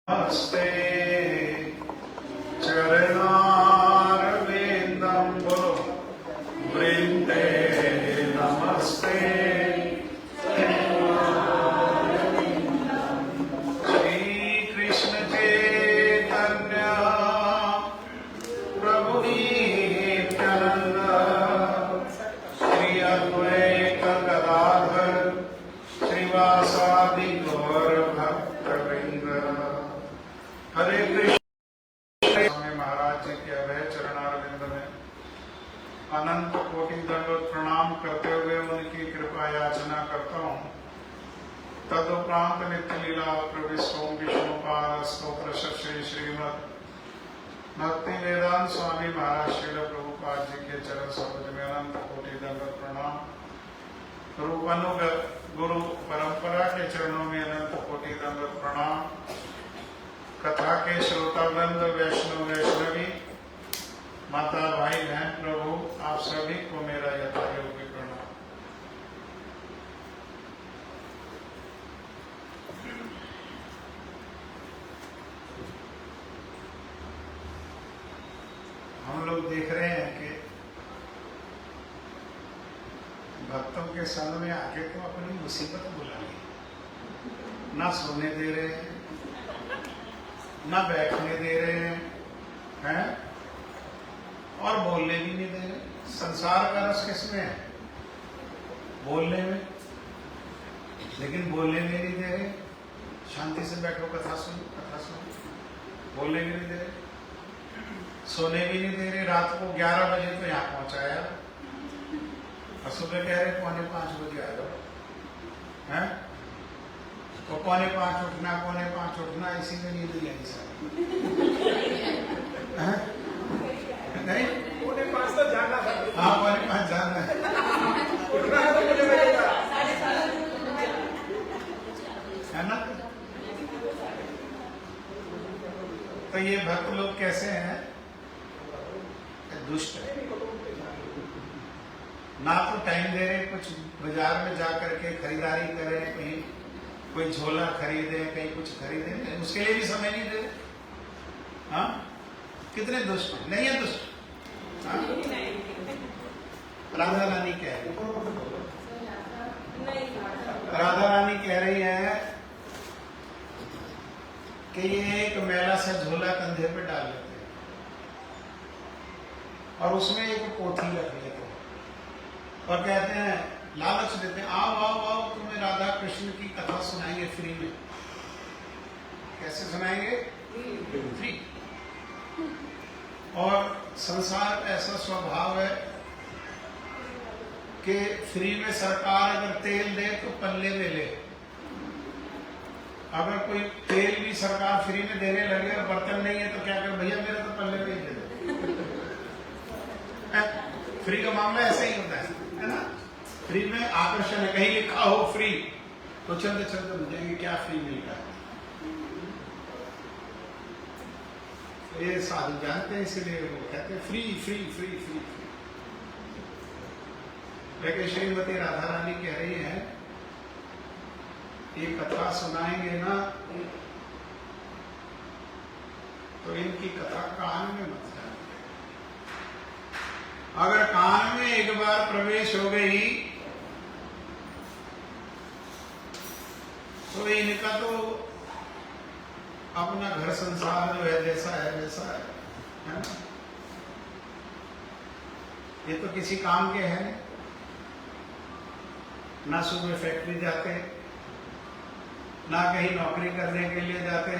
नमस्ते चरणारविंदं बोलो वृंदे नमस्ते श्री कृष्ण चैतन्य प्रभु नित्यानंद श्री अद्वैत गदाधर श्रीवासादि गौर भक्तवृंद। हरे कृष्ण। स्वामी महाराज जी के अभय चरणारविंद में अनंत कोटि दंडवत प्रणाम करते हुए उनकी कृपा याचना करता हूँ। तदुपरांत नित्य लीला प्रविष्ट ओम विष्णुपाद स्तोत्र श्री श्रीमद भक्ति वेदांत स्वामी महाराज श्रील प्रभुपाद जी के चरण सरोज में अनंत कोटि दंडवत प्रणाम। रूपानुगत गुरु परंपरा के चरणों में अनंत कोटि दंडवत प्रणाम। कथा के श्रोता वृंद वैष्णव वैष्णवी माता भाई बहन प्रभु आप सभी को मेरा यथायोग्य प्रणाम। हम लोग देख रहे हैं कि भक्तों के संग में आके तो अपनी मुसीबत बुला ली, ना सोने दे रहे हैं ना बैठने दे रहे हैं और बोलने भी नहीं दे रहे। संसार का रस किसमें है? बोलने में, लेकिन बोलने में नहीं दे रहे। शांति से बैठो कथा सुनो, बोलने भी नहीं दे रहे, सोने भी नहीं दे रहे। रात को 11 बजे तो यहाँ पहुंचाया और सुबह कह रहे 4:45 बजे आ जाओ। हैं तो 4:45 उठना, 4:45 उठना, इसी में नींद नहीं आई सारी। नहीं 4:45 तो जाना था। हाँ 4:45 जाना है। उठना है तो मुझे लगेगा है ना। तो ये भक्त लोग कैसे हैं? दुष्ट है। ना तो टाइम दे रहे, कुछ बाजार में जा करके खरीदारी करें, कहीं कोई झोला खरीदे, कहीं कुछ खरीदे, उसके लिए भी समय नहीं दे रहे। हाँ कितने दुष्ट नहीं है? दुष्ट हाँ? राधा रानी कह रही, राधा रानी कह रही है कि ये एक मैला सा झोला कंधे पे डाल लेते हैं और उसमें एक पोथी रख लेते हैं और कहते हैं, लालच देते हैं, आओ आओ आओ तुम्हें राधा कृष्ण की कथा सुनाएंगे फ्री में। कैसे सुनाएंगे? फ्री। और संसार का ऐसा स्वभाव है कि फ्री में सरकार अगर तेल दे तो पल्ले में ले। अगर कोई तेल भी सरकार फ्री में देने लगे और बर्तन नहीं है तो क्या करे, भैया मेरे तो पल्ले में ही दे दो। फ्री का मामला ऐसा ही होता है ना। फ्री में आकर्षण है, कहीं लिखा हो फ्री तो चलते चलते बुझेंगे क्या फ्री मिलता है। ये साधु जानते हैं, इसलिए वो कहते हैं free free free free free. लेकिन श्रीमती राधा रानी कह रही है ये कथा सुनाएंगे ना तो इनकी कथा कान में मत जाए। अगर कान में एक बार प्रवेश हो गई तो इनका तो अपना घर संसार जो है जैसा है वैसा है ना। ये तो किसी काम के हैं ना, सुबह फैक्ट्री जाते, ना कहीं नौकरी करने के लिए जाते,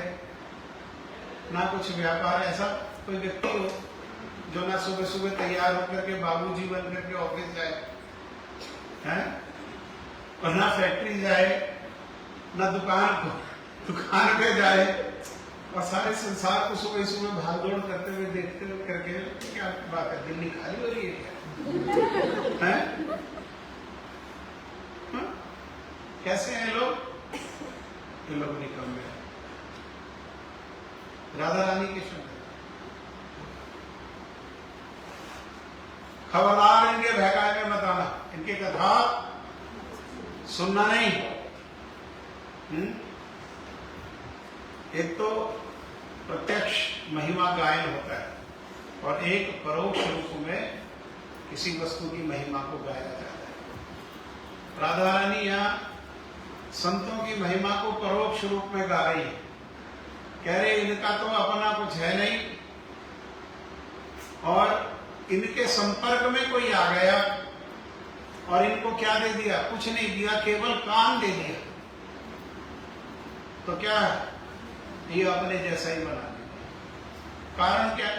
ना कुछ व्यापार। ऐसा कोई व्यक्ति हो जो ना सुबह सुबह तैयार होकर के बाबूजी बन करके ऑफिस जाए हैं, और ना फैक्ट्री जाए, ना दुकान पे जाए, और सारे संसार को सुबह सुबह भागदौड़ करते हुए देखते हुए करके क्या बात है, दिल्ली खाली हो रही है क्या? हैं? कैसे हैं लोग? ये लोग निकम्मे हैं। राधा रानी के शब्द खबरदार, इनके बहकाए में मत आना, इनकी कथा सुनना नहीं। एक तो प्रत्यक्ष महिमा गायन होता है और एक परोक्ष रूप में किसी वस्तु की महिमा को गाया जाता है। राधा रानी यहाँ संतों की महिमा को परोक्ष रूप में गा रही है। कह रहे इनका तो अपना कुछ है नहीं और इनके संपर्क में कोई आ गया और इनको क्या दे दिया? कुछ नहीं दिया, केवल काम दे दिया। तो क्या ये अपने जैसा ही बना दिया। कारण क्या?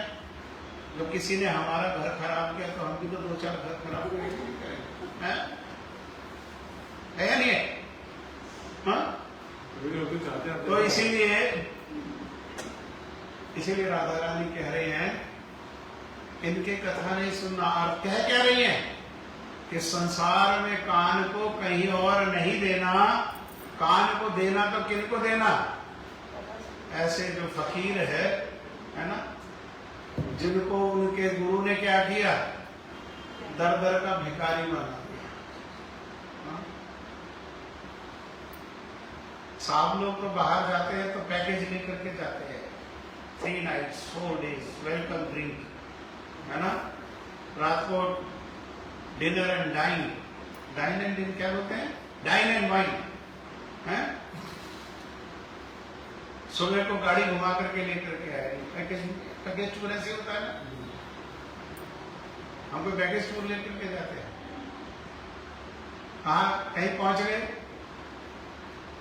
जब किसी ने हमारा घर खराब किया तो हम भी तो 2-4 घर खराब करेंगे, है या नहीं है? हाँ? तो इसीलिए राधा रानी कह रहे हैं इनके कथा नहीं सुनना। और कह क्या रही हैं कि संसार में कान को कहीं और नहीं देना, कान को देना तो किनको देना? ऐसे जो फकीर है ना, जिनको उनके गुरु ने क्या किया? दर दर का भिखारी बना दिया। साहब लोग तो बाहर जाते हैं तो पैकेज लेकर के जाते हैं, 3 nights 4 days वेलकम ड्रिंक, है ना, रात को डिनर एंड डाइन एंड डिन क्या बोलते हैं? डाइन एंड वाइन है। सुबह को गाड़ी घुमा करके लेकर के आए। पैकेज टूर ऐसे होता है ना, हम कोई पैकेज टूर लेकर के जाते हैं, कहाँ कहीं पहुंच गए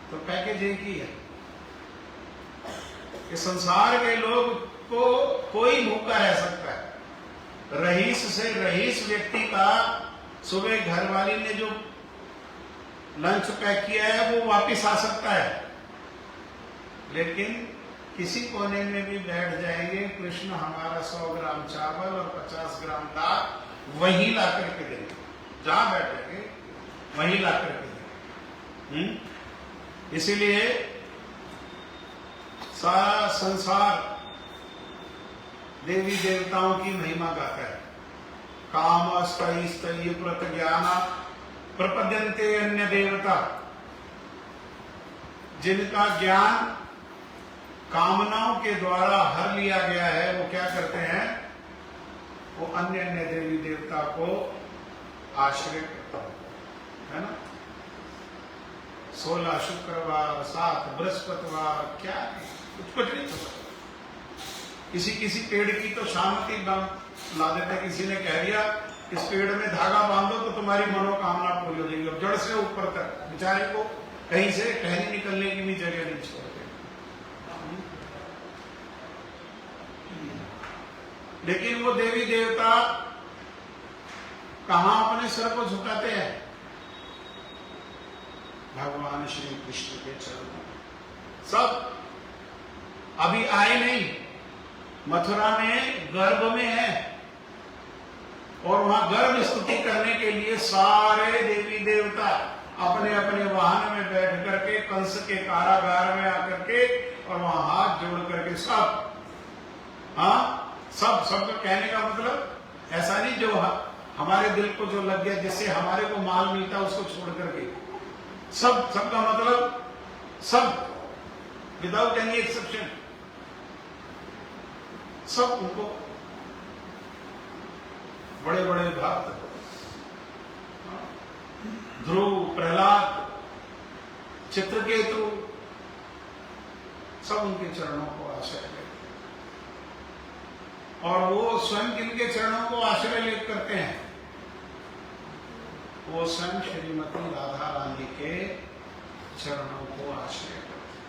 तो पैकेज एक ही है कि संसार के लोग को कोई भूखा रह सकता है। रईस से रईस व्यक्ति का सुबह घर वाली ने जो लंच पैक किया है वो वापस आ सकता है, लेकिन किसी कोने में भी बैठ जाएंगे, कृष्ण हमारा 100 ग्राम चावल और 50 ग्राम दाल वहीं ला करके देंगे। जहां बैठेंगे वहीं ला करके देंगे। इसीलिए सारा संसार देवी देवताओं की महिमा गाता है। काम स्तय प्रत ज्ञान प्रपद्यन्ते अन्य देवता, जिनका ज्ञान कामनाओं के द्वारा हर लिया गया है वो क्या करते हैं? वो अन्य अन्य देवी देवता को आश्रय करता है ना। 16 शुक्रवार, 7 बृहस्पतिवार, क्या कुछ नहीं पता। किसी पेड़ की तो शांति ला देते। किसी ने कह दिया इस पेड़ में धागा बांधो तो तुम्हारी मनोकामना पूरी हो जाएगी। और जड़ से ऊपर तक बेचारे को कहीं से टहनी निकलने की भी जगह नहीं छोड़ते। लेकिन वो देवी देवता कहां अपने सर को झुकाते हैं? भगवान श्री कृष्ण के चरणों में। सब अभी आए नहीं, मथुरा में गर्भ में है और वहां गर्भ स्तुति करने के लिए सारे देवी देवता अपने अपने वाहन में बैठ करके कंस के कारागार में आकर के और वहां हाथ जोड़ करके सब कहने का मतलब ऐसा नहीं जो हमारे दिल को जो लग गया, जिससे हमारे को माल मिलता उसको छोड़ करके सबका मतलब सब विदाउट एनी एक्सेप्शन सब उनको बड़े बड़े भक्त ध्रुव, प्रहलाद, चित्रकेतु सब उनके चरणों को आश्रय लेते और वो स्वयं किनके चरणों को आश्रय ले करते हैं? वो स्वयं श्रीमती राधा रानी के चरणों को आश्रय करते हैं।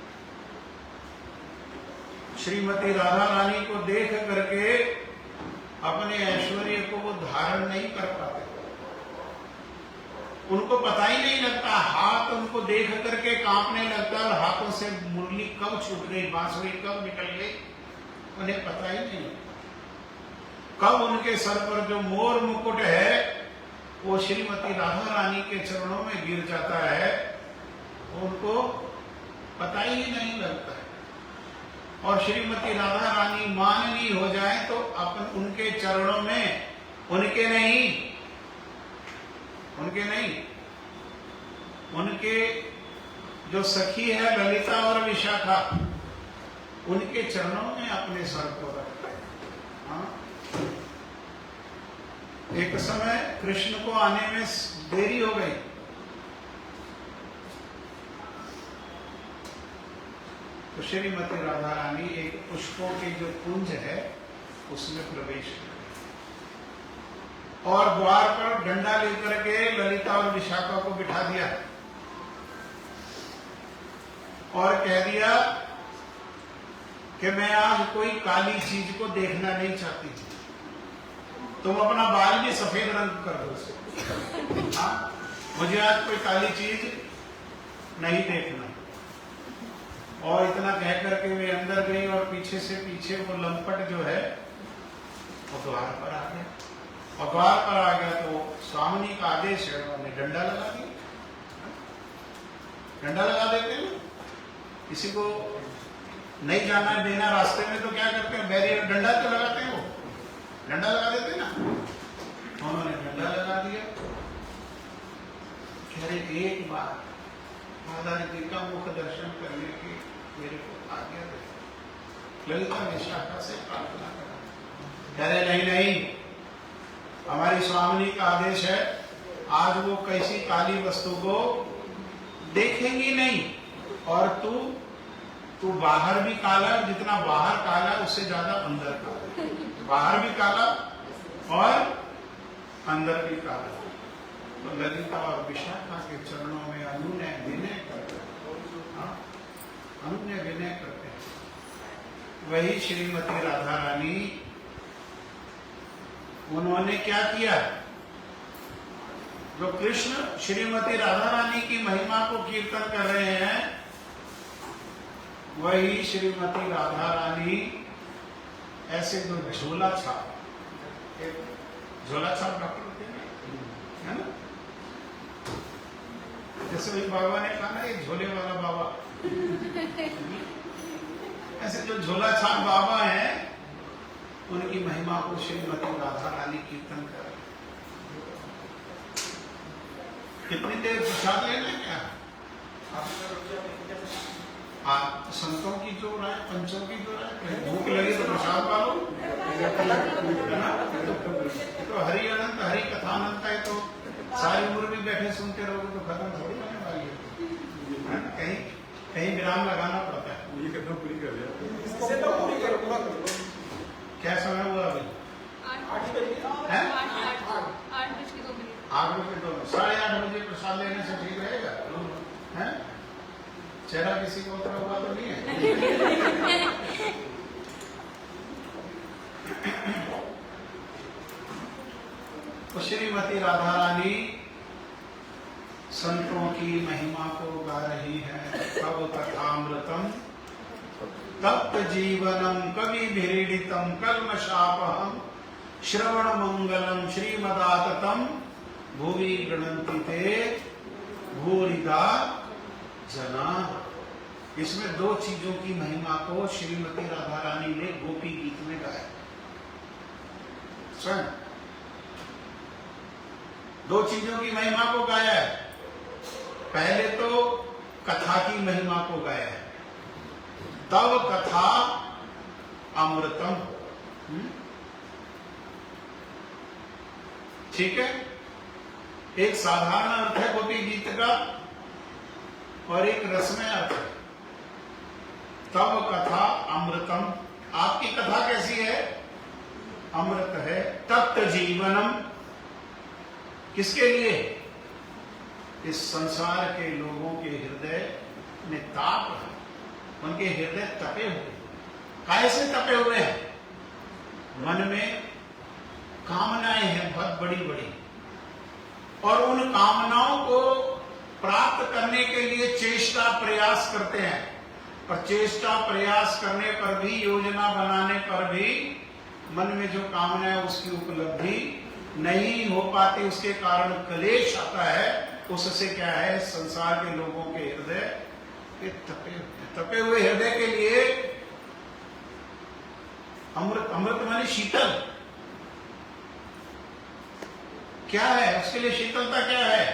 श्रीमती राधा रानी को देख करके अपने ऐश्वर्य को वो धारण नहीं कर पाते। उनको पता ही नहीं लगता, हाथ उनको देख करके कांपने लगता और हाथों से मुरली कब छूट गई, बांसुरी कब निकल गई, उन्हें पता ही नहीं। कब उनके सर पर जो मोर मुकुट है वो श्रीमती राधा रानी के चरणों में गिर जाता है, उनको पता ही नहीं लगता है। और श्रीमती राधा रानी माननीय हो जाए तो अपन उनके चरणों में उनके नहीं उनके जो सखी है ललिता और विशाखा, उनके चरणों में अपने सर को रखते हैं। हाँ? एक समय कृष्ण को आने में देरी हो गई, तो श्रीमती राधा रानी एक पुष्पों के जो कुंज है उसमें प्रवेश कर और द्वार पर डंडा लेकर के ललिता और विशाखा को बिठा दिया और कह दिया कि मैं आज कोई काली चीज को देखना नहीं चाहती थी, तुम अपना बाल भी सफेद रंग कर दो। हाँ, मुझे आज कोई काली चीज नहीं देखना। और इतना कह करके वे अंदर गई और पीछे से पीछे वो लंपट जो है वो द्वार पर आ गया, और द्वार पर आ गया तो स्वामी का आदेश है, उन्होंने डंडा लगा दिया। डंडा लगा देते हैं, किसी को नहीं जाना देना रास्ते में तो क्या करते हैं, बैरियर डंडा तो लगाते हैं, वो डंडा लगा देते हैं ना। उन्होंने डंडा लगा दिया। कह रहे एक बार राधा जी का मुख दर्शन करने की मेरे को आज्ञा दे। ललिता विशाखा से प्रार्थना करा, कह रहे नहीं नहीं, हमारी स्वामिनी का आदेश है, आज वो कैसी काली वस्तु को देखेंगी नहीं, और तू बाहर भी काला, जितना बाहर काला उससे ज्यादा अंदर काला, बाहर भी काला और अंदर भी काला। तो ललिता और विशाखा के चरणों में अनुनय विनय करते, अनुनय विनय करते हैं। वही श्रीमती राधा रानी, उन्होंने क्या किया, जो कृष्ण श्रीमती राधा रानी की महिमा को कीर्तन कर रहे हैं, वही श्रीमती राधा रानी ऐसे जो झोला छाप, झोला छाप डॉक्टर होते हैं ना, जैसे वही बाबा ने कहा ना, ये झोले वाला बाबा, ऐसे जो झोला छाप बाबा है, उनकी महिमा को श्रीमती राधा रानी कीर्तन कर। कितनी देर प्रसाद लेना है क्या? आप संतों की जो राय, पंचों की जो राय, भूख लगी तो प्रसाद पालो, है ना? तो हरि अनंत, हरि कथानंत है, तो सारी उम्र भी बैठे सुनते रहोगे तो खत्म थोड़ी होने वाली है। कहीं कहीं विराम लगाना पड़ता है। ये कितना पूरी कर दिया, पूरी करो, पूरा करो। क्या समय हुआ अभी? 8 बजे, 8 बज के 2 मिनट, 8:30 बजे प्रसाद लेने से ठीक रहेगा? है चेहरा किसी को उतरा हुआ तो नहीं है? तो श्रीमती राधा रानी संतों की महिमा को गा रही है। तब कथामृतम तप्त जीवनम कवि भिरीडितम कल्मषापहम श्रवण मंगलम श्रीमदाततम भुवि गृणन्ति ते भूरिदा जना। इसमें दो चीजों की महिमा को श्रीमती राधा रानी ने गोपी गीत में गाया। स्वयं दो चीजों की महिमा को गाया है। पहले तो कथा की महिमा को गाया है, तब कथा अमृतम। ठीक है, एक साधारण अर्थ है गोपी गीत का और एक रसमय अर्थ है। तब कथा अमृतम, आपकी कथा कैसी है? अमृत है। तप्त जीवनम, किसके लिए? इस संसार के लोगों के हृदय में ताप है, उनके हृदय तपे हुए। कैसे तपे हुए हैं? मन में कामनाएं हैं बहुत बड़ी बड़ी, और उन कामनाओं को प्राप्त करने के लिए चेष्टा प्रयास करते हैं, और चेष्टा प्रयास करने पर भी, योजना बनाने पर भी मन में जो कामना है उसकी उपलब्धि नहीं हो पाती, उसके कारण क्लेश आता है। उससे क्या है, संसार के लोगों के हृदय ये तपे हुए हृदय के लिए अमृत, अमृत माने शीतल। क्या है उसके लिए शीतलता? क्या है?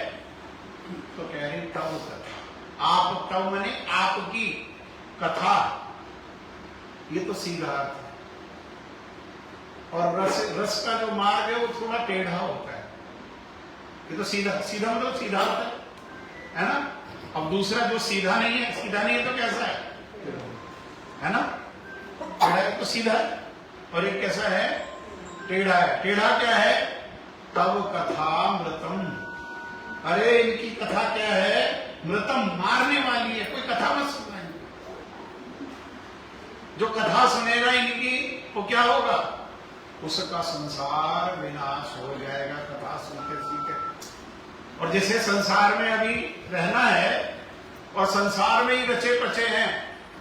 तो कह रही तब कथा। आप, तब माने आपकी कथा, ये तो सीधा अर्थ है। और रस का जो मार्ग है वो थोड़ा टेढ़ा होता है। ये तो सीधा सीधा मतलब सीधा अर्थ है ना। अब दूसरा जो सीधा नहीं है तो कैसा है ना। टेढ़ा है तो सीधा है, और एक कैसा है, टेढ़ा है। टेढ़ा क्या है, तब कथा मृतम। अरे इनकी कथा क्या है, मृतम, मारने वाली है। कोई कथा मत सुनना। जो कथा सुनेगा इनकी वो क्या होगा, उसका संसार विनाश हो जाएगा कथा सुनते सुनते। और जैसे संसार में अभी रहना है और संसार में ही रचे पचे हैं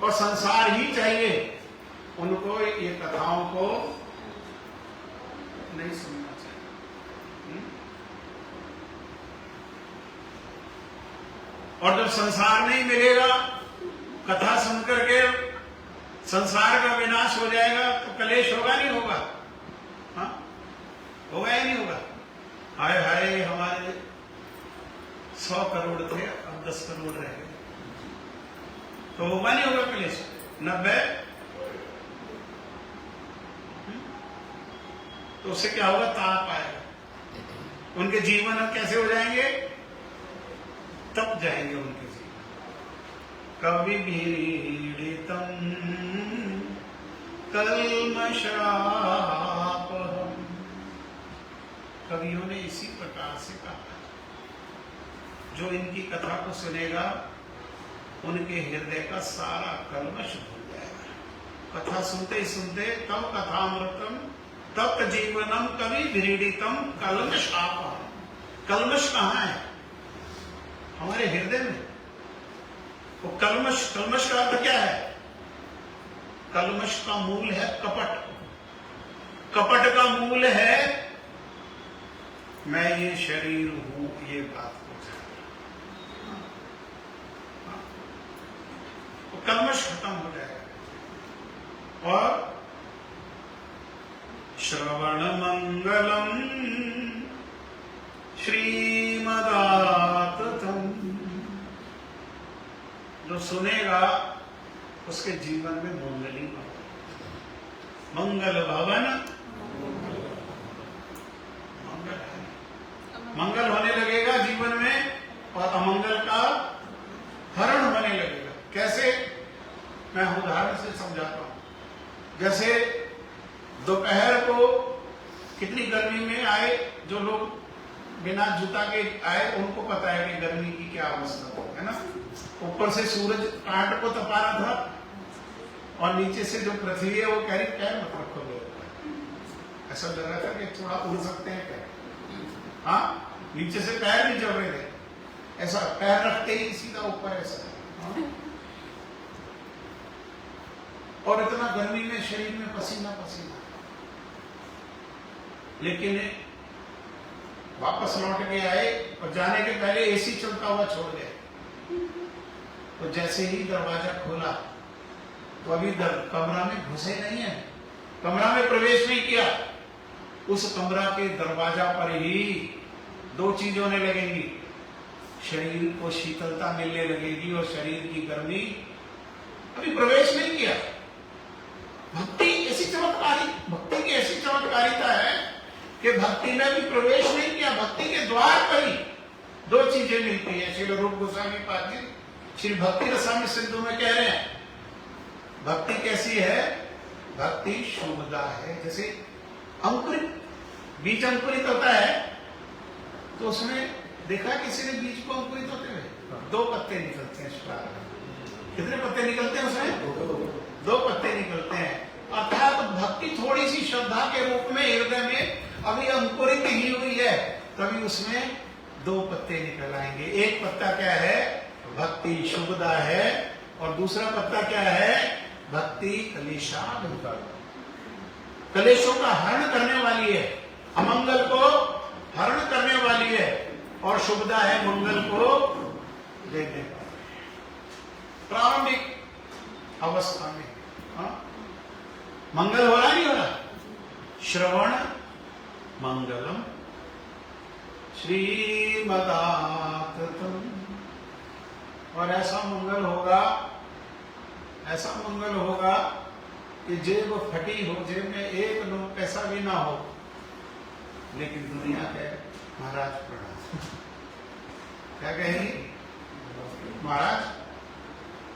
और संसार ही चाहिए, उनको ये कथाओं को नहीं सुनना चाहिए। और जब संसार नहीं मिलेगा, कथा सुनकर के संसार का विनाश हो जाएगा, तो कलेश होगा नहीं होगा? हाँ, होगा या नहीं होगा? हाय हाय, हमारे 100 करोड़ थे, अब 10 करोड़ रह गए, तो होगा नहीं होगा कलेश? 90, तो उससे क्या होगा, ताप आएगा उनके जीवन। अब कैसे हो जाएंगे, तप जाएंगे उनके जीवन। कवि भीड़ितम कल्मषापहम्। कवियों ने इसी प्रकार से कहा, जो इनकी कथा को सुनेगा उनके हृदय का सारा कल्मश भूल जाएगा। कथा सुनते ही सुनते तब कथामृतम तप्त जीवनम कवि भीड़ितम कल्मषापहम्। कल्मश कहाँ है, हमारे हृदय में। वो कल्मश का अर्थ क्या है, कल्मश का मूल है कपट। कपट का मूल है मैं ये शरीर हूं, ये बात को जाना। वो कल्मश खत्म हो जाएगा। और श्रवण मंगलम श्रीमदाततम। जो सुनेगा उसके जीवन में मंगल ही मंगल भवन। मंगल होने लगेगा जीवन में, और अमंगल का हरण होने लगेगा। कैसे, मैं उदाहरण से समझाता हूं। जैसे दोपहर को कितनी गर्मी में आए, जो लोग बिना जूता के आए उनको पता है कि गर्मी की क्या अवस्था है ना। ऊपर से सूरज कांट को तपा रहा था, और नीचे से जो पृथ्वी है वो कह रही पैर मत रखोगे। ऐसा लग रहा था कि थोड़ा उड़ सकते हैं पैर। हाँ, नीचे से पैर नहीं चल रहे थे, ऐसा पैर रखते ही सीधा ऊपर ऐसा। हाँ? और इतना गर्मी में शरीर में पसीना पसीना। लेकिन वापस लौट के आए और जाने के पहले एसी चलता हुआ छोड़ गए। तो जैसे ही दरवाजा खोला तो अभी कमरा में घुसे नहीं है, कमरा में प्रवेश नहीं किया, उस कमरा के दरवाजा पर ही दो चीज होने लगेंगी। शरीर को शीतलता मिलने लगेगी और शरीर की गर्मी। अभी प्रवेश नहीं किया। भक्ति ऐसी चमत्कारी, भक्ति की ऐसी चमत्कारिता है कि भक्ति में भी प्रवेश नहीं किया, भक्ति के द्वार पर ही दो चीजें मिलती है। श्री रूप गोस्वामी पाद जी श्री भक्ति रसायन सिंधु में कह रहे हैं, भक्ति कैसी है, भक्ति शुभदा है। जैसे अंकुरित बीज अंकुरित होता है, तो उसमें देखा किसी ने बीज को अंकुरित होते हुए, 2 पत्ते निकलते हैं। कितने पत्ते निकलते हैं उसमें? 2 पत्ते निकलते हैं। अर्थात भक्ति थोड़ी सी श्रद्धा के रूप में हृदय में अभी अंकुरित ही हुई है, तभी उसमें 2 पत्ते निकल आएंगे। एक पत्ता क्या है, भक्ति शुभदा है, और दूसरा पत्ता क्या है, भक्ति कलेशाद, कलेशों का हरण करने वाली है, अमंगल को हरण करने वाली है, और शुभदा है मंगल को देने वाली। प्रारंभिक अवस्था में मंगल हो रहा नहीं हो रहा? श्रवण मंगलम श्रीमदाततम। और ऐसा मंगल होगा कि जेब फटी हो, जेब में एक नोट पैसा भी ना हो, लेकिन दुनिया है महाराज प्रणाम। क्या कहेंगे महाराज,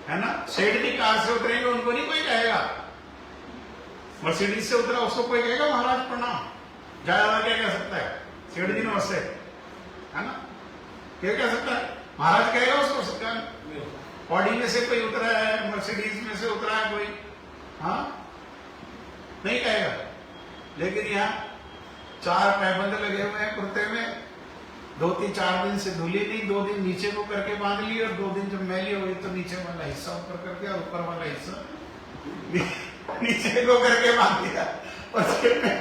है ना? सेठ जी कार से उतरेंगे, उनको नहीं कोई कहेगा। मर्सिडीज से उतरा, उसको कोई कहेगा महाराज प्रणाम? ज्यादा क्या कह सकता है? सेठ जी नमस्ते, है ना? क्या कह सकता है? महाराज कहेगा उसको? सकता है? ऑडी में से कोई उतरा है, मर्सिडीज में से उतरा है कोई, हाँ नहीं कहेगा। लेकिन यहाँ 4 पैबंद लगे हुए हैं कुर्ते में, 2-3-4 दिन से धुली नहीं, 2 दिन नीचे को करके बांध ली, और 2 दिन जब मैली हो गई तो नीचे वाला हिस्सा ऊपर करके और ऊपर वाला हिस्सा नीचे को करके बांध दिया। और जेब में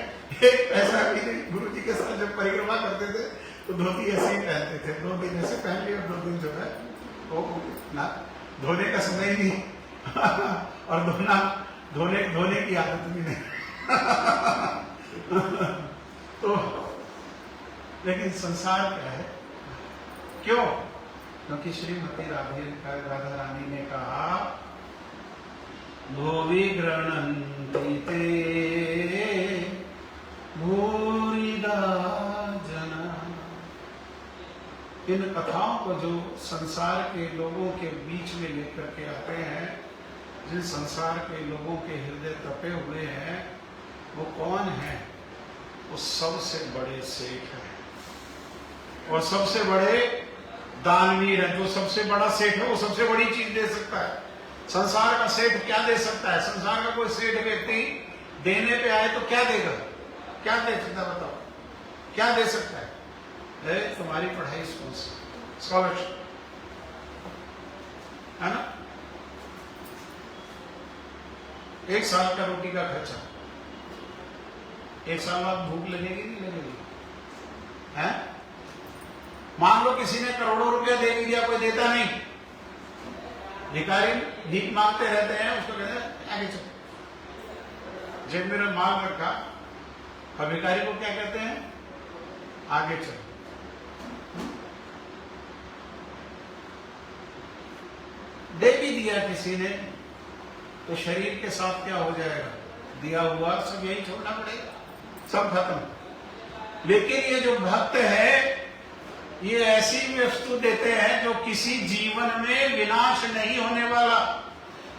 एक पैसा भी नहीं। गुरु जी के साथ जब परिक्रमा करते थे तो धोती ऐसे ही पहनते थे, 2 दिन ऐसे पहन लिया और 2 दिन जो है वो ना धोने का समय नहीं और धोने की आदत भी नहीं। तो लेकिन संसार क्या है? क्यों? क्योंकि श्रीमती राधा रानी ने कहा भूवि गृह्णन्ति ते भूरिदा जना। इन कथाओं को जो संसार के लोगों के बीच में लेकर के आते हैं, जिन संसार के लोगों के हृदय तपे हुए हैं, वो कौन है? वो सबसे बड़े सेठ हैं और सबसे बड़े दानवीर है। जो सबसे बड़ा सेठ है वो सबसे बड़ी चीज दे सकता है। संसार का सेठ क्या दे सकता है? संसार का कोई सेठ व्यक्ति देने पे आए तो क्या देगा? क्या दे सकता है? बताओ, क्या दे सकता है? तुम्हारी पढ़ाई स्कॉलरशिप, है ना? 1 साल का रोटी का खर्चा, 1 साल बाद भूख लगेगी नहीं लगेगी? है? मान लो किसी ने करोड़ों रुपया दे दिया, कोई देता नहीं, भिखारी भीख मांगते रहते हैं, उसको कहते हैं आगे चलो। जेब में माल रखा और भिखारी को क्या कहते हैं? आगे चलो। दे भी दिया किसी ने तो शरीर के साथ क्या हो जाएगा? दिया हुआ सब यही छोड़ना पड़ेगा, सब खत्म। लेकिन ये जो भक्त है, ये ऐसी वस्तु देते हैं जो किसी जीवन में विनाश नहीं होने वाला।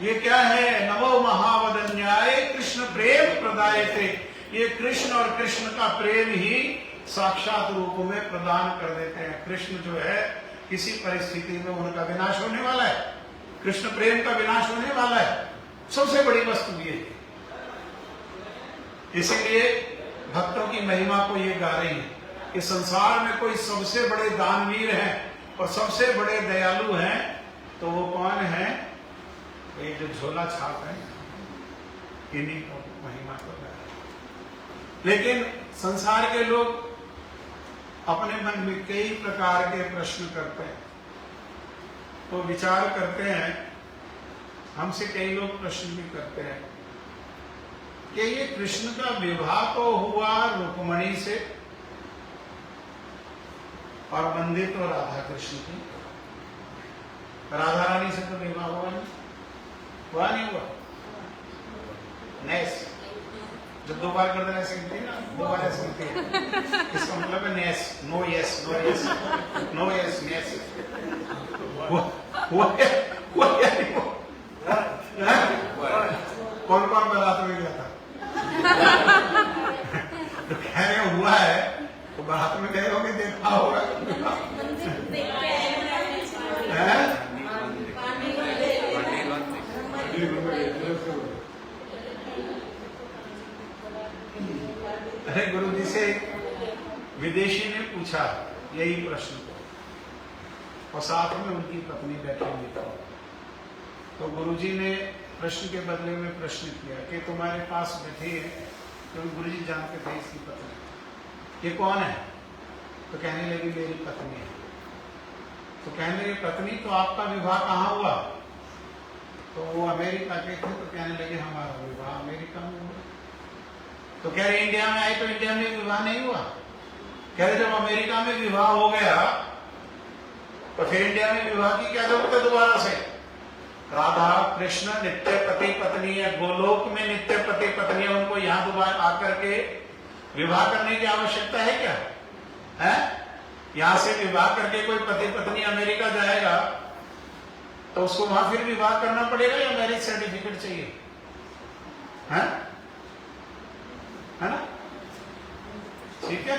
ये क्या है? नमो महावदन्याय कृष्ण प्रेम प्रदायते। ये कृष्ण और कृष्ण का प्रेम ही साक्षात रूप में प्रदान कर देते हैं। कृष्ण जो है किसी परिस्थिति में उनका विनाश होने वाला है, कृष्ण प्रेम का विनाश होने वाला है। सबसे बड़ी वस्तु ये है। इसीलिए भक्तों की महिमा को ये गा रही है कि संसार में कोई सबसे बड़े दानवीर हैं और सबसे बड़े दयालु हैं, तो वो कौन है? ये जो झोला छाप है, इन्हीं को महिमा को गा रहे। लेकिन संसार के लोग अपने मन में कई प्रकार के प्रश्न करते हैं, तो विचार करते हैं। हमसे कई लोग प्रश्न भी करते हैं कि ये कृष्ण का विवाह तो हुआ रुक्मणी से और मंदिर तो राधा कृष्ण की, राधा रानी से तो विवाह हुआ नहीं हुआ। नेस जब 2 बार कर देना सीखती है ना, 2 बार सीखती है, इसका मतलब है नेस, no yes, no yes, no yes, नेस। कौन कौन बारात में गया था? तो कह रहे हुआ है तो बारात में गए होंगे, देखा होगा। अरे गुरु जी से विदेशी ने पूछा यही प्रश्न और साथ में उनकी पत्नी बैठी हुई थी। तो गुरुजी ने प्रश्न के बदले में प्रश्न किया कि तुम्हारे पास बैठी है, क्योंकि गुरुजी जानते थे इसकी पत्नी, ये कौन है? तो कहने लगी मेरी पत्नी है। तो कहने लगे पत्नी, तो आपका विवाह कहाँ हुआ? तो वो अमेरिका के थे, तो कहने लगे हमारा विवाह अमेरिका में हुआ। तो कह रहे इंडिया में आए तो इंडिया में विवाह नहीं हुआ। कह रहे जब अमेरिका में विवाह हो गया तो फिर इंडिया में विवाह की क्या जरूरत है दोबारा से? राधा कृष्ण नित्य पति पत्नी है, गोलोक में नित्य पति पत्नी है, उनको यहाँ दोबारा आकर के विवाह करने की आवश्यकता है क्या है? यहां से विवाह करके कोई पति पत्नी अमेरिका जाएगा तो उसको वहां फिर विवाह करना पड़ेगा या मैरिज सर्टिफिकेट चाहिए? है ना? ठीक है।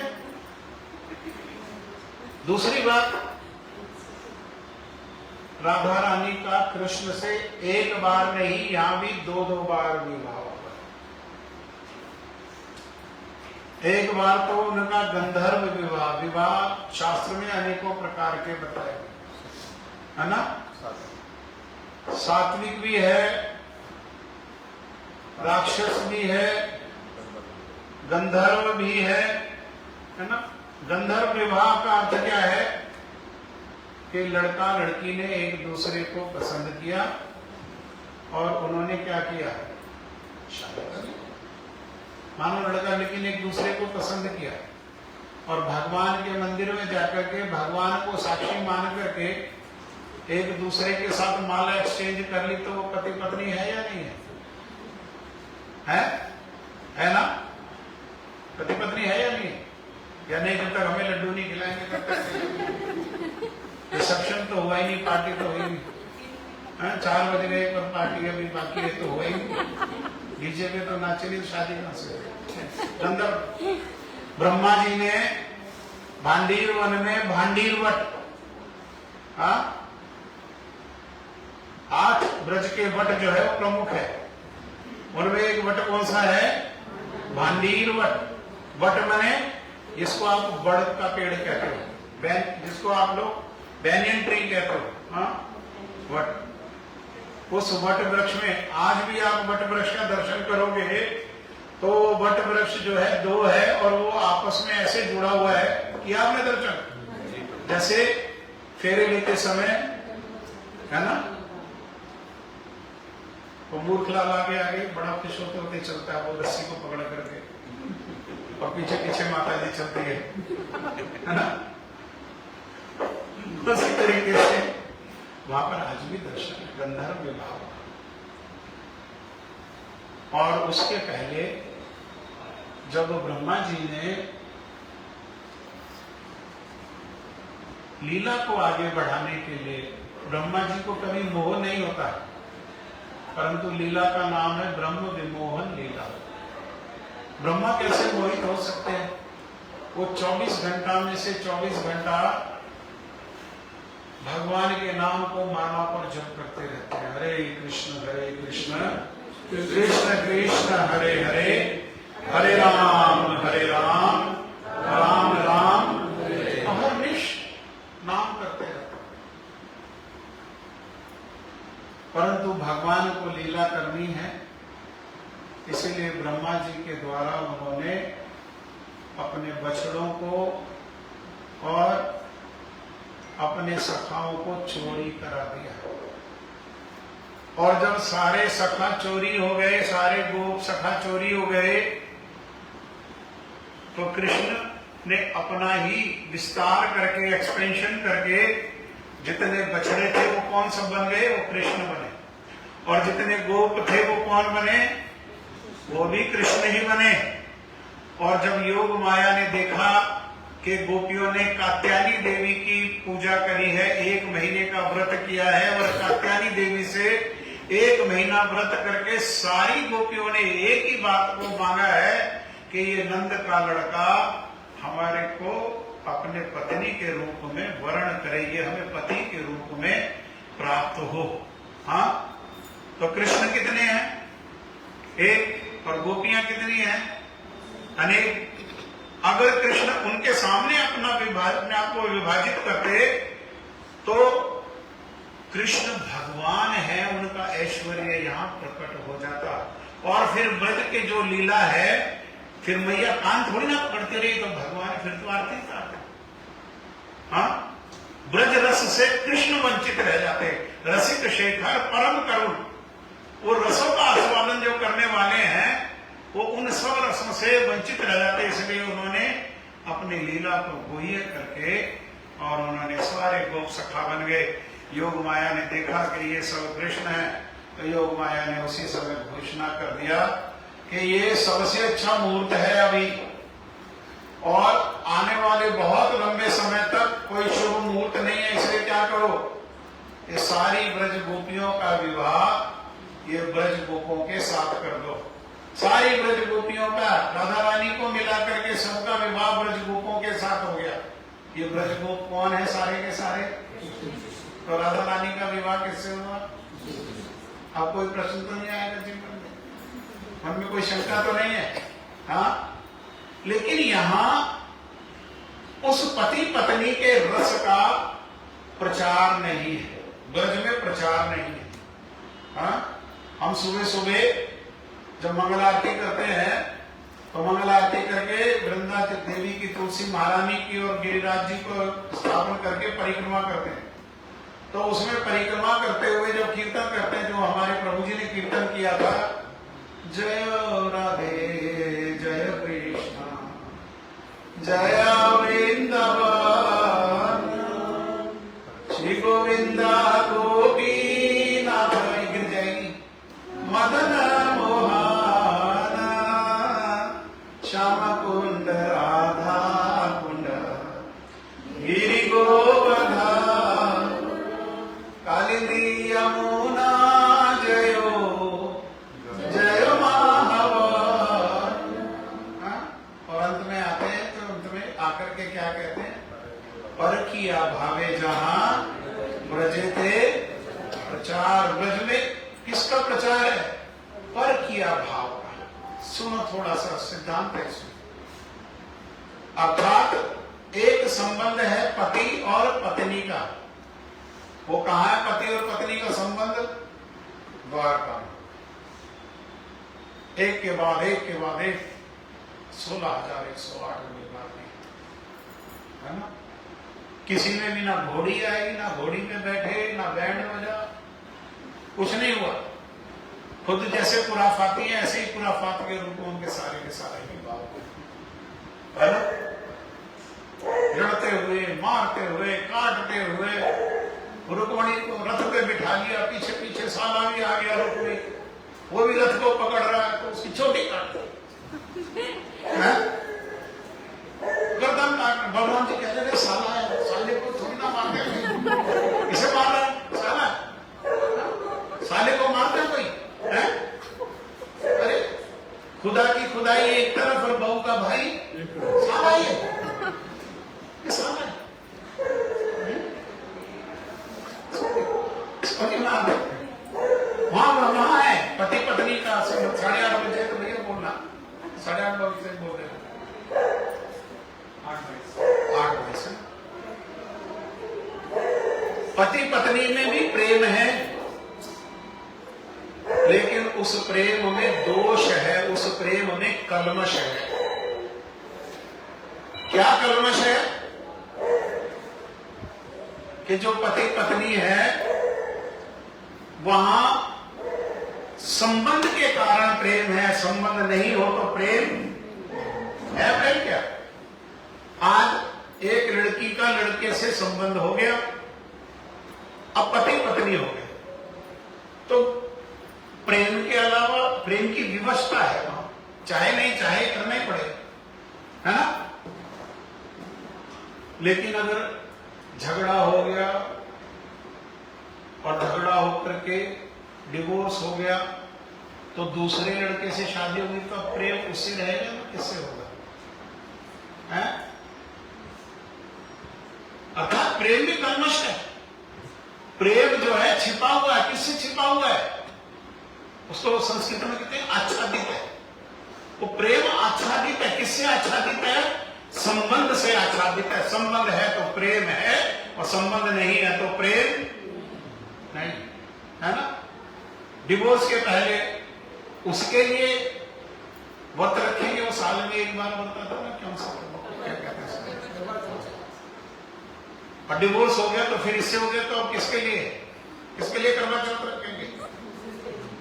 दूसरी बात, राधा रानी का कृष्ण से एक बार नहीं, यहां भी दो बार विवाह हुआ। एक बार तो उनका गंधर्व विवाह, विवाह शास्त्र में अनेकों प्रकार के बताए गए, है ना? सात्विक भी है, राक्षस भी है, गंधर्व भी है ना? गंधर्व विवाह का अर्थ क्या है कि लड़का लड़की ने एक दूसरे को पसंद किया और उन्होंने क्या किया, शादी कर ली। मानो लड़का लड़की ने एक दूसरे को पसंद किया और भगवान के मंदिर में जाकर के भगवान को साक्षी मान करके एक दूसरे के साथ माला एक्सचेंज कर ली, तो वो पति पत्नी है या नहीं है? है ना? पति पत्नी है या नहीं? या नहीं? जब तक हमें लड्डू नहीं खिलाएंगे तब तक रिसेप्शन तो हुआ ही नहीं, पार्टी तो हुई नहीं। 4 बज गए पर पार्टी अभी बाकी है, तो हुआ ही नहीं। डीजे पे तो नाचे नहीं, शादी कहां से? अंदर ब्रह्मा जी ने भांडीर वन में भांडीर वट, 8 ब्रज के वट जो है वो प्रमुख है, उनमें एक वट कौन सा है? भांडीर वट। वट माने जिसको आप बड़ का पेड़ कहते हो, जिसको आप लोग बैनियन ट्री कहते हो, वट। उस वट वृक्ष में आज भी आप वट वृक्ष का दर्शन करोगे तो वट वृक्ष जो है 2 है और वो आपस में ऐसे जुड़ा हुआ है कि आपने दर्शन, जैसे फेरे लेते समय, है ना? वो मूर्ख लाल आगे बड़ा खुश होते होते चलता है, वो रस्सी को पकड़ करके, और पीछे पीछे माता जी चलती है ना? उसी तरीके से वहां पर आज भी दर्शन है, गंधर्व विवाह। और उसके पहले जब ब्रह्मा जी ने लीला को आगे बढ़ाने के लिए, ब्रह्मा जी को कभी मोह नहीं होता, परंतु लीला का नाम है ब्रह्म विमोहन लीला। ब्रह्मा कैसे मोहित हो सकते हैं? वो 24 घंटा में से 24 घंटा भगवान के नाम को मानव पर जप करते रहते हैं। हरे कृष्ण कृष्ण कृष्ण हरे हरे, हरे राम राम राम अहर्निश नाम करते रहते हैं। परंतु भगवान को लीला करनी है, इसीलिए ब्रह्मा जी के द्वारा उन्होंने अपने बछड़ों को और अपने सखाओं को चोरी करा दिया। और जब सारे सखा चोरी हो गए, सारे गोप सखा चोरी हो गए, तो कृष्ण ने अपना ही विस्तार करके, एक्सपेंशन करके, जितने बछड़े थे वो कौन सब बन गए? वो कृष्ण बने। और जितने गोप थे वो कौन बने? वो भी कृष्ण ही बने। और जब योग माया ने देखा कि गोपियों ने कात्यायनी देवी की पूजा करी है, 1 महीने का व्रत किया है, और कात्यायनी देवी से 1 महीना व्रत करके सारी गोपियों ने एक ही बात को मांगा है कि ये नंद का लड़का हमारे को अपने पत्नी के रूप में वर्ण करे, ये हमें पति के रूप में प्राप्त हो। हाँ, तो कृष्ण कितने हैं? 1। और गोपियां कितनी हैं? अनेक। अगर कृष्ण उनके सामने अपने आप को विभाजित करते तो कृष्ण भगवान है, उनका ऐश्वर्य यहाँ प्रकट हो जाता। और फिर ब्रज के जो लीला है, फिर मैया कान थोड़ी ना पकड़ती रही, तो भगवान फिर तो आरती करते। हाँ, ब्रज रस से कृष्ण वंचित रह जाते। रसिक शेखर परम करुण, वो रसों का आस्वादन जो करने वाले हैं वो उन सब रसों से वंचित रह जाते। इसलिए उन्होंने अपनी लीला को गुह्य करके और उन्होंने सारे गोप सखा बन गए। योग माया ने देखा कि ये सब कृष्ण है, तो योग माया ने उसी समय घोषणा कर दिया कि ये सबसे अच्छा मुहूर्त है अभी, और आने वाले बहुत लंबे समय तक कोई शुभ मुहूर्त नहीं है, इसलिए क्या करो, ये सारी ब्रज गोपियों का विवाह ये ब्रज गोपों के साथ कर दो। सारी ब्रज गोपियों का, राधा रानी को मिला करके सबका विवाह ब्रज गोपों के साथ हो गया। ये ब्रज गोप कौन है? सारे के सारे। तो राधा रानी का विवाह किससे हुआ? अब कोई प्रश्न तो नहीं आएगा जीवन में, मन में कोई शंका तो नहीं है? हाँ, लेकिन यहां उस पति पत्नी के रस का प्रचार नहीं है, ब्रज में प्रचार नहीं है। हाँ, हम सुबह सुबह जब मंगल आरती करते हैं तो मंगल आरती करके वृंदा देवी की, तुलसी महारानी की और गिरिराज जी को स्थापन करके परिक्रमा करते हैं। तो उसमें परिक्रमा करते हुए जब कीर्तन करते हैं, जो हमारे प्रभु जी ने कीर्तन किया था, जय राधे जय कृष्ण जय वृंदावन श्री गोविंदा गोपी नाथ, गिर जाएगी, मदन मोहन श्याम कुंड राधा कुंड गिरि गोवर्धन कालिंदी यमुना जयो जय महावन। और अंत में आते हैं तो अंत में आकर के क्या कहते हैं? पर किया भावे जहां ब्रजेते प्रचार। ब्रज में किसका प्रचार है? पर किया भाव का। सुनो थोड़ा सा सिद्धांत है इसमें। अर्थात एक संबंध है पति और पत्नी का। वो कहां है पति और पत्नी का संबंध? द्वारका में। एक के बाद एक के बाद एक 16,108 है ना। किसी में भी ना घोड़ी आएगी, ना घोड़ी में बैठे, ना बैंड बजा, कुछ नहीं हुआ। खुद जैसे खुराफाती है ऐसे ही खुराफात के रूप में उनके सारे के सारे विवाह है ना। लड़ते हुए, मारते हुए, काटते हुए, रुक्मणी को रथ पे बिठा लिया, पीछे पीछे साला भी आ गया रुक्मणी, वो भी रथ को पकड़ रहा है तो उसकी चोटी काट दी। गर्दन काट। भगवान जी कहते थे साला है, साले को थोड़ी ना मारते हैं, इसे मार रहा है साला, साले को मारते कोई है? अरे खुदा की खुदाई एक तरफ और बहू का भाई साला ही है, साला है। वहां है पति पत्नी का 8:30 बजे तो भैया बोलना, 8:30 बजे बोल रहे 8 बजे से। पति पत्नी में भी प्रेम है, लेकिन उस प्रेम में दोष है, उस प्रेम में कलमश है। क्या कलमश है? कि जो पति पत्नी है वहां संबंध के कारण प्रेम है, संबंध नहीं हो तो प्रेम है? प्रेम क्या? आज एक लड़की का लड़के से संबंध हो गया, अब पति पत्नी हो गए, तो प्रेम के अलावा प्रेम की विवशता है वहां, चाहे नहीं चाहे करना ही पड़ेगा, है ना। लेकिन अगर झगड़ा हो गया और झगड़ा होकर के डिवोर्स हो गया तो दूसरे लड़के से शादी होगी, तो प्रेम उससे रहेगा ना, किससे होगा? है? अर्थात प्रेम भी कलमश है। प्रेम जो है छिपा हुआ है, किससे छिपा हुआ है? उसको संस्कृत में कहते हैं आच्छादित है। वो प्रेम आच्छादित है, किससे आच्छादित है? संबंध से आच्छादित है। संबंध है तो प्रेम है, और संबंध नहीं है तो प्रेम नहीं, है ना। डिवोर्स के पहले उसके लिए व्रत रखेंगे, वो साल में एक बार व्रत आता ना, क्यों सा क्या कहते हैं। और डिवोर्स हो गया तो फिर इससे हो गया, तो अब किसके लिए करवा चौथ रखेंगे?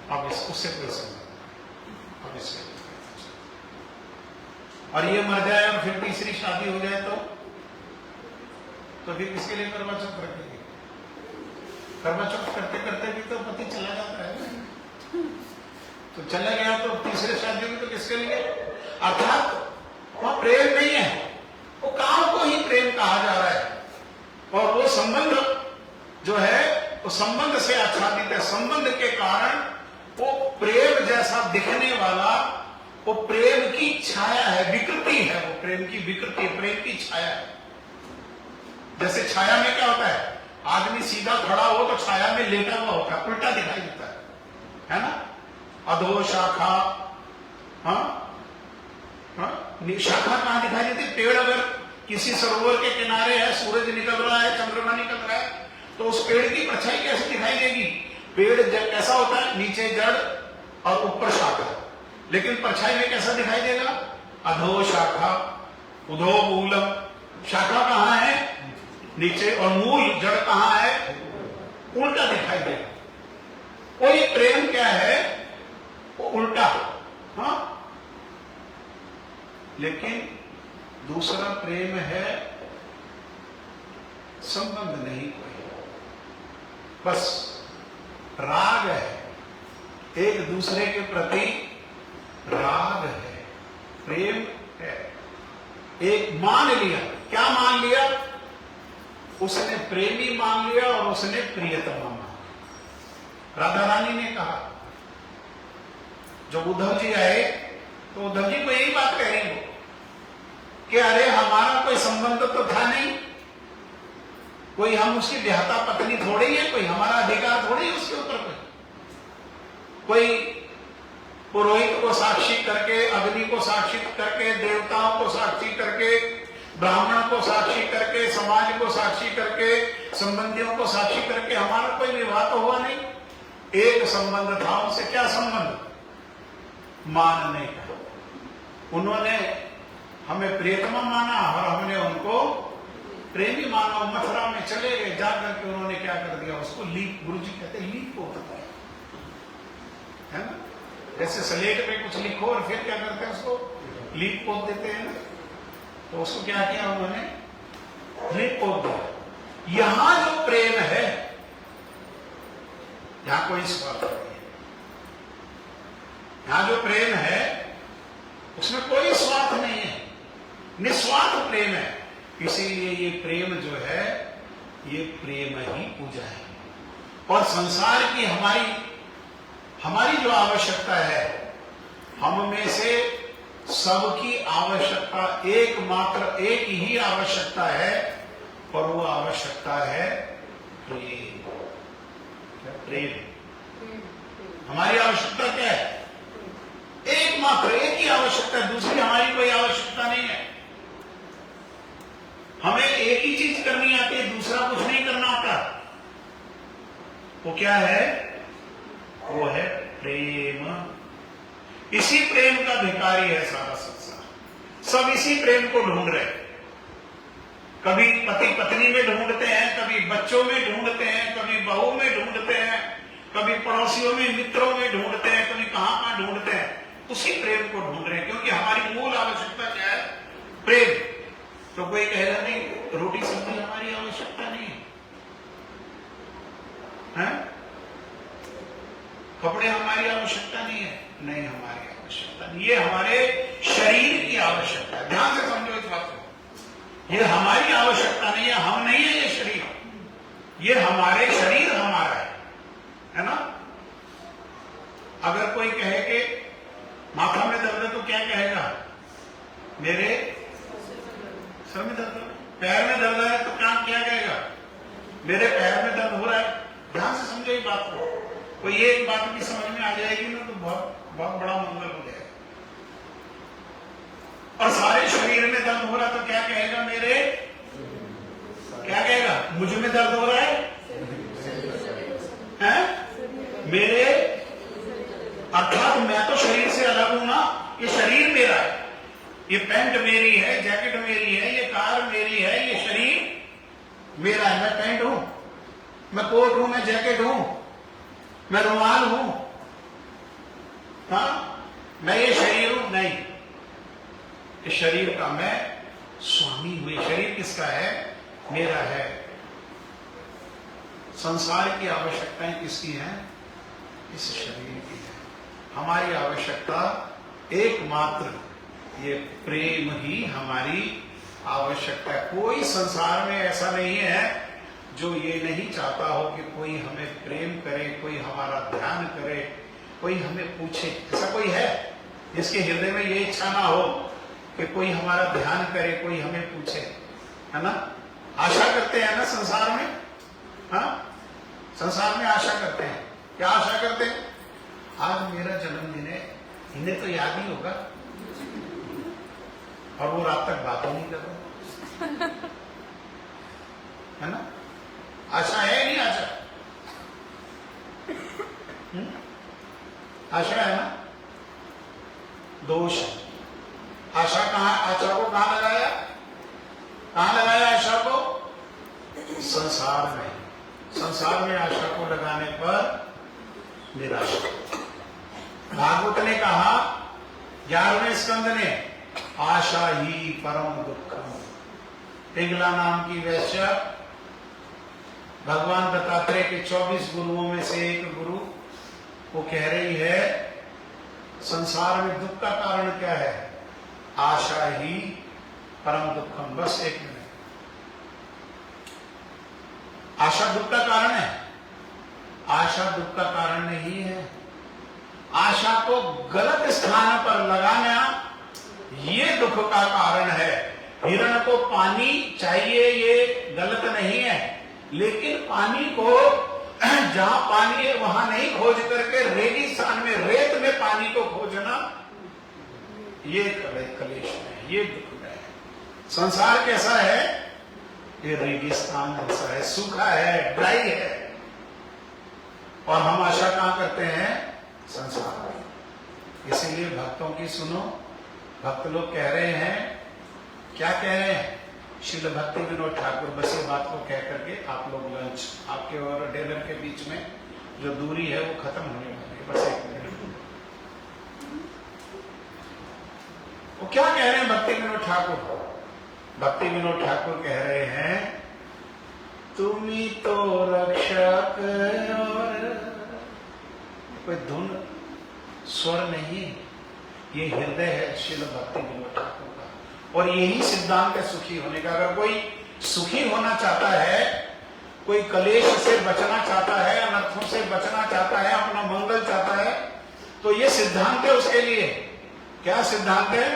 अब उससे कोई संबंध, अब इससे। और ये मर जाए और फिर तीसरी शादी हो जाए तो फिर किसके लिए करवा चौथ रखेंगे? करवा चौथ करते करते भी तो पति चला जाता है, तो चला गया तो तीसरे शादी में तो किसके लिए? अर्थात वह प्रेम नहीं है, वो काम को ही प्रेम कहा जा रहा है। और वो संबंध जो है वो संबंध से आच्छादित है। संबंध के कारण वो प्रेम जैसा दिखने वाला वो प्रेम की छाया है, विकृति है, वो प्रेम की विकृति, प्रेम की छाया है। जैसे छाया में क्या होता है, आदमी सीधा खड़ा हो तो छाया में लेटा हुआ होता है, उल्टा दिखाई देता है ना? अधो शाखा, शाखा कहां दिखाई देती? पेड़ अगर किसी सरोवर के किनारे है, सूरज निकल रहा है, चंद्रमा निकल रहा है, तो उस पेड़ की परछाई कैसे दिखाई देगी? पेड़ कैसा होता है, नीचे जड़ और ऊपर शाखा, लेकिन परछाई में कैसा दिखाई देगा? अधो शाखा उधो मूलम। शाखा कहां है? नीचे, और मूल जड़ कहां है? उल्टा दिखाई देगा। वही प्रेम क्या है? वो उल्टा। हाँ, लेकिन दूसरा प्रेम है संबंध नहीं कोई, बस राग है, एक दूसरे के प्रति राग है, प्रेम है। एक मान लिया, क्या मान लिया? उसने प्रेमी मान लिया और उसने प्रियतमा मान लिया। राधा रानी ने कहा, जब उद्धव जी आए तो उद्धव जी को यही बात कह रही हो कि अरे हमारा कोई संबंध तो था नहीं, कोई हम उसकी ब्याहता पत्नी थोड़ी है, कोई हमारा अधिकार थोड़ी है उसके ऊपर, कोई पुरोहित को साक्षी करके, अग्नि को साक्षी करके, देवताओं को साक्षी करके, ब्राह्मण को साक्षी करके, समाज को साक्षी करके, संबंधियों को साक्षी करके हमारा कोई विवाह तो हुआ नहीं। एक संबंध था, उनसे क्या संबंध? मानने का। उन्होंने हमें प्रियतमा माना और हमने उनको प्रेमी माना। मथुरा में चले गए, जाकर के उन्होंने क्या कर दिया? उसको लीप, गुरुजी कहते हैं लीप होता है ना, जैसे स्लेट पे कुछ लिखो और फिर क्या करते हैं? उसको लीप पोत देते हैं ना, तो उसको क्या किया उन्होंने? लीप पोत दिया। यहां जो प्रेम है, यहां कोई स्वार्थ नहीं है। यहां जो प्रेम है उसमें कोई स्वार्थ नहीं है, निस्वार्थ प्रेम है। इसीलिए ये प्रेम जो है ये प्रेम ही पूजा है। और संसार की हमारी जो आवश्यकता है, हम में से सबकी आवश्यकता एकमात्र एक ही आवश्यकता है, और वो आवश्यकता है प्रेम। प्रेम हमारी आवश्यकता क्या है? एकमात्र एक ही आवश्यकता है, दूसरी हमारी कोई आवश्यकता नहीं है। हमें एक ही चीज करनी आती है, दूसरा कुछ नहीं करना आता। वो क्या है? वो है प्रेम। इसी प्रेम का भिखारी है सारा संसार, सब इसी प्रेम को ढूंढ रहे हैं। कभी पति पत्नी में ढूंढते हैं, कभी बच्चों में ढूंढते हैं, कभी बहू में ढूंढते हैं, कभी पड़ोसियों में, मित्रों में ढूंढते हैं, कभी कहां ढूंढते हैं। उसी प्रेम को ढूंढ रहे हैं, क्योंकि हमारी मूल आवश्यकता क्या है? प्रेम। तो कोई कहेगा नहीं रोटी सब्जी हमारी आवश्यकता नहीं है, कपड़े हमारी आवश्यकता नहीं है। नहीं, हमारी आवश्यकता नहीं, ये हमारे शरीर की आवश्यकता है। ध्यान से समझो इस बात को, ये हमारी आवश्यकता नहीं है, हम नहीं है ये शरीर, ये हमारे शरीर हमारा है ना। अगर कोई कहे कि माथा में दर्द है तो क्या कहेगा? मेरे सर में दर्द है। पैर में दर्द है तो क्या कहेगा? मेरे पैर में दर्द हो रहा है। ध्यान से समझो ये बात को, कोई ये एक बात भी समझ में आ जाएगी ना तो बहुत बहुत बड़ा मंगल हो जाएगा। और सारे शरीर में दर्द हो रहा तो क्या कहेगा? मेरे क्या कहेगा? मुझ में दर्द हो रहा है, मेरे, अर्थात मैं तो शरीर से अलग हूं ना, ये शरीर मेरा है, ये पैंट मेरी है, जैकेट मेरी है, ये कार मेरी है, ये शरीर मेरा है। मैं पैंट हूं, मैं कोट हूं, मैं जैकेट हूं, मैं रुमाल हूं, हाँ, मैं ये शरीर हूं? नहीं, इस शरीर का मैं स्वामी हूं। शरीर किसका है? मेरा है। संसार की आवश्यकताएं किसकी हैं? इस शरीर की है। हमारी आवश्यकता एकमात्र ये प्रेम ही हमारी आवश्यकता है। कोई संसार में ऐसा नहीं है जो ये नहीं चाहता हो कि कोई हमें प्रेम करे, कोई हमारा ध्यान करे, कोई हमें पूछे। ऐसा कोई है जिसके हृदय में ये इच्छा ना हो कि कोई हमारा ध्यान करे, कोई हमें पूछे? है ना? आशा करते हैं ना संसार में। हाँ, संसार में आशा करते हैं। क्या आशा करते हैं? आज मेरा जन्मदिन है, इन्हें तो याद ही होगा, और वो रात तक बात नहीं कर रहा। है ना? आशा है नहीं आशा? आशा है ना? दोष। आशा कहां, आशा को कहां लगाया? कहां लगाया आशा को? संसार में। संसार में आशा को लगाने पर निराशा। भागवत ने कहा 11वें स्कंद ने, आशा ही परम दुखम। पिंगला नाम की वैश्य भगवान दत्तात्रेय के 24 गुरुओं में से एक गुरु वो कह रही है, संसार में दुख का कारण क्या है? आशा ही परम दुखम। बस एक मिनट। आशा दुख का कारण है? आशा दुख का कारण नहीं है। आशा को गलत स्थान पर लगाना ये दुख का कारण है। हिरण को पानी चाहिए ये गलत नहीं है, लेकिन पानी को जहां पानी है वहां नहीं खोज करके रेगिस्तान में, रेत में पानी को खोजना ये कलेश है, ये दुख है। संसार कैसा है? ये रेगिस्तान जैसा है, सूखा है, ड्राई है। और हम आशा कहां करते हैं? संसार। इसीलिए भक्तों की सुनो। भक्त लोग कह रहे हैं, क्या कह रहे हैं? श्रील भक्ति विनोद ठाकुर, बस ये बात को कह करके आप लोग लंच, आपके और डिनर के बीच में जो दूरी है वो खत्म होने वाली है। बस एक मिनट। वो क्या कह रहे हैं भक्ति विनोद ठाकुर? भक्ति विनोद ठाकुर कह रहे हैं, तुम्ही तो रक्षक, और कोई धुन स्वर नहीं, ये हृदय है श्रील भक्ति विनोद ठाकुर का। और यही सिद्धांत है सुखी होने का। अगर कोई सुखी होना चाहता है, कोई कलेश से बचना चाहता है, अनर्थों से बचना चाहता है, अपना मंगल चाहता है, तो ये सिद्धांत है उसके लिए। क्या सिद्धांत है?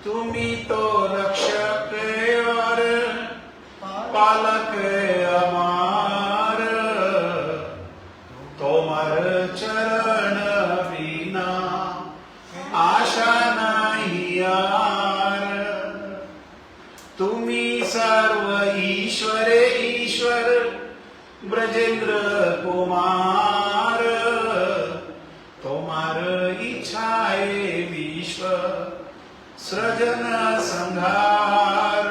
तुम्ही तो रक्षक और पालक अमार, तोमर चरण बिना आशा नहीं यार। तुम्ही सर्व ईश्वर ईश्वर ब्रजेंद्र कुमार, तोमार इच्छाए विश्व सृजन संहार।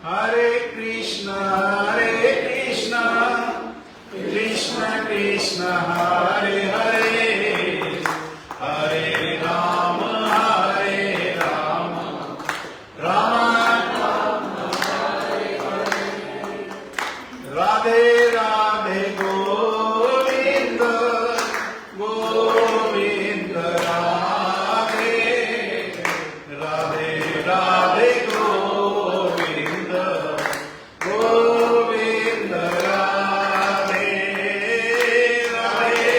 हरे कृष्ण कृष्ण कृष्ण हरे हरे, हरे राम राम राधे राधे गोविंद गोविंद राधे राधे राधे गोविंद गोविंद राधे राधे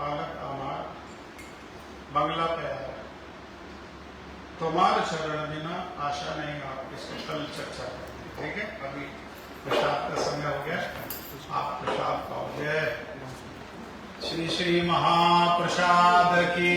बालक आमार बंगला प्यार, तुम्हारे शरण बिना आशा नहीं। आप इसको कल चर्चा करेंगे, ठीक है। अभी प्रसाद का समय हो गया, आप प्रसाद पाओगे। श्री श्री महाप्रसाद की